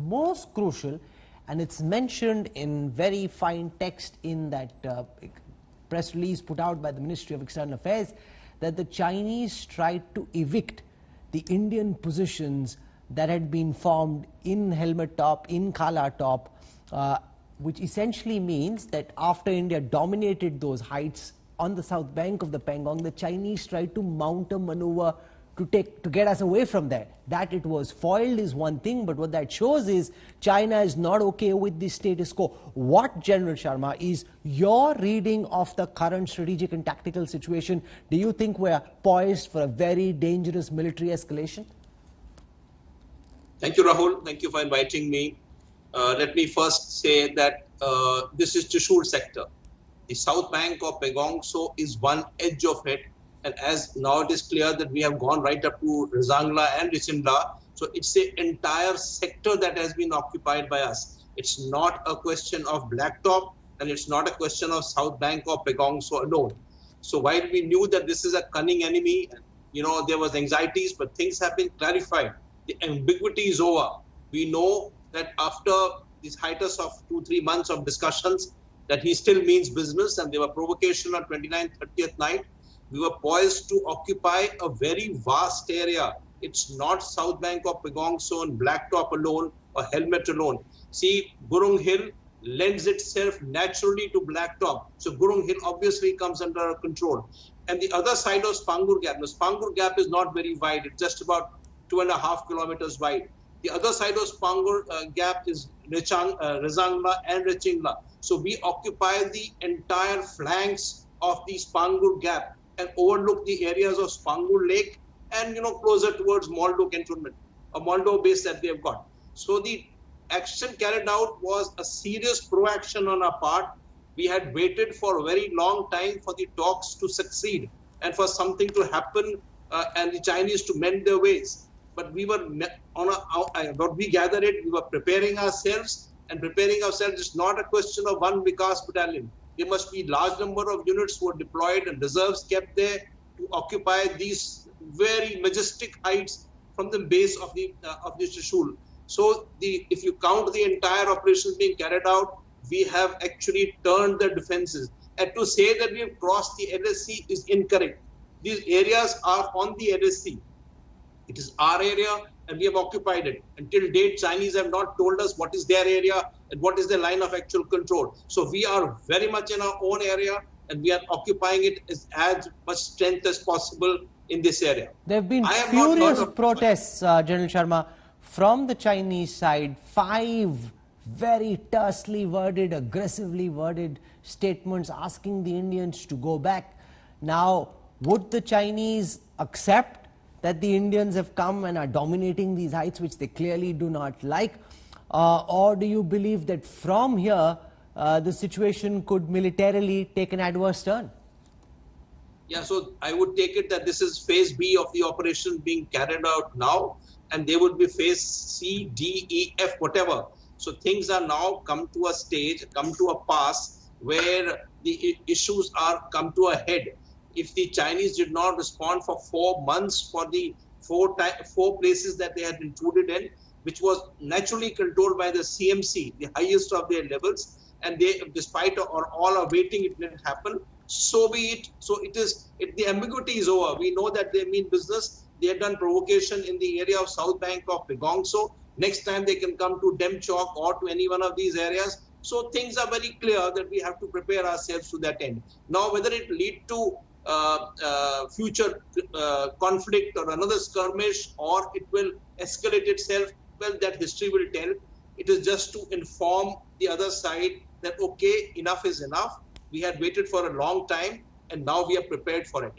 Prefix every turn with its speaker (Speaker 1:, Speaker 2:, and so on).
Speaker 1: most crucial, and it's mentioned in very fine text in that press release put out by the Ministry of External Affairs, that the Chinese tried to evict the Indian positions that had been formed in Helmet Top, in Kala Top, which essentially means that after India dominated those heights on the south bank of the Pangong, the Chinese tried to mount a maneuver to get us away from there. That it was foiled is one thing, but what that shows is China is not okay with the status quo. What, General Sharma, is your reading of the current strategic and tactical situation? Do you think we're poised for a very dangerous military escalation?
Speaker 2: Thank you, Rahul. Thank you for inviting me. Let me first say that this is Trishul sector. The south bank of Pangong Tso is one edge of it. And as now it is clear that we have gone right up to Rizangla and Richimla. So it's the entire sector that has been occupied by us. It's not a question of Blacktop, and it's not a question of south bank of Pangong Tso alone. So while we knew that this is a cunning enemy, there was anxieties, but things have been clarified. The ambiguity is over. We know that after this hiatus of 2-3 months of discussions, that he still means business, and there were provocation on 29th, 30th night. We were poised to occupy a very vast area. It's not south bank of Pangong Tso and Blacktop alone or Helmet alone. See, Gurung Hill lends itself naturally to Blacktop. So Gurung Hill obviously comes under our control. And the other side of Spangur Gap. Now, Spangur Gap is not very wide. It's just about 2.5 kilometers wide. The other side of Spangur Gap is Rizangla and Richingla. So we occupy the entire flanks of the Spangur Gap and overlook the areas of Spangur Lake and closer towards Moldo cantonment, a Moldo base that they have got. So the action carried out was a serious proaction on our part. We had waited for a very long time for the talks to succeed and for something to happen and the Chinese to mend their ways. But we were what we gathered it, we were preparing ourselves, and preparing ourselves is not a question of one Vikas battalion. There must be large number of units who are deployed and reserves kept there to occupy these very majestic heights from the base of the Trishul. So if you count the entire operations being carried out, we have actually turned the defenses. And to say that we have crossed the LAC is incorrect. These areas are on the LAC. It is our area and we have occupied it. Until date, Chinese have not told us what is their area and what is their line of actual control. So we are very much in our own area and we are occupying it as much strength as possible in this area.
Speaker 1: There have been furious protests, General Sharma, from the Chinese side. 5 very tersely worded, aggressively worded statements asking the Indians to go back. Now, would the Chinese accept that the Indians have come and are dominating these heights, which they clearly do not like? Or do you believe that from here, the situation could militarily take an adverse turn?
Speaker 2: Yeah, so I would take it that this is phase B of the operation being carried out now, and there would be phase C, D, E, F, whatever. So things are now come to a stage, come to a pass where the issues are come to a head. If the Chinese did not respond for 4 months for the four places that they had intruded in, which was naturally controlled by the CMC, the highest of their levels, and they, despite all our waiting, it didn't happen. So be it. So the ambiguity is over. We know that they mean business. They have done provocation in the area of south bank of Pangong Tso. Next time they can come to Dem Chowk or to any one of these areas. So things are very clear that we have to prepare ourselves to that end. Now, whether it lead to future conflict or another skirmish, or it will escalate itself, well, that history will tell. It is just to inform the other side that, okay, enough is enough. We had waited for a long time and now we are prepared for it.